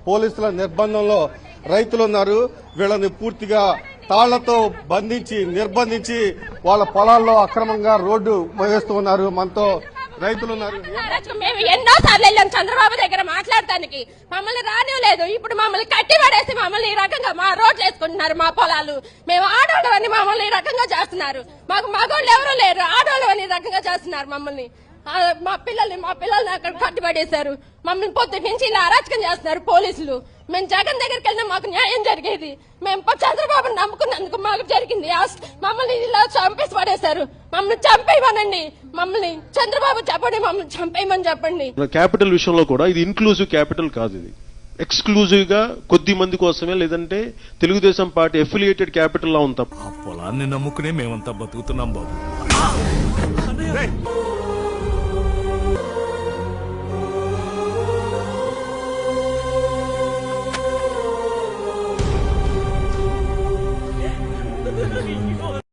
పోలీసుల నిర్బంధంలో రైతులు ఉన్నారు. వీళ్ళని పూర్తిగా తాళ్లతో బంధించి నిర్బంధించి వాళ్ళ పొలాల్లో అక్రమంగా రోడ్డు వేస్తూ ఉన్నారు. మనతో రైతులు ఉన్నారు. మేము ఎన్నో సార్లు వెళ్ళాం చంద్రబాబు దగ్గర మాట్లాడటానికి, మమ్మల్ని రానివ్వలేదు. ఇప్పుడు మమ్మల్ని కట్టి పడేసి మమ్మల్ని ఈ రకంగా మా రోడ్లు వేసుకుంటున్నారు. మా పొలాలు మేము ఆడవాళ్ళు అని మమ్మల్ని ఈ రకంగా చేస్తున్నారు. మాకు మగవాళ్ళు ఎవరూ లేరు, ఆడవాళ్ళు అని ఈ రకంగా చేస్తున్నారు మమ్మల్ని. మా పిల్లల్ని అక్కడ కట్టిపడేశారు. మమ్మల్ని పొద్దు నుంచి ఇలా అరాచకం చేస్తున్నారు పోలీసులు. మేము జగన్ దగ్గరికి వెళ్ళినా మాకు న్యాయం జరిగేది. మేము చంద్రబాబుని నమ్ముకున్నందుకు మాకు జరిగింది. మమ్మల్ని ఇలా చంపేసి పడేశారు. మమ్మల్ని చంపేయమనండి, మమ్మల్ని చంద్రబాబు చెప్పండి, మమ్మల్ని చంపేయమని చెప్పండి. క్యాపిటల్ విషయంలో కూడా ఇది ఇన్క్లూజివ్ క్యాపిటల్ కాదు, ఇది ఎక్స్క్లూజివ్ గా కొద్ది మంది కోసమే, లేదంటే తెలుగుదేశం పార్టీ ఎఫిలియేటెడ్ క్యాపిటల్ లా ఉంది. ఆ పొలాన్ని నమ్ముకునే మేమంతా బతుకుతున్నాం బాబు.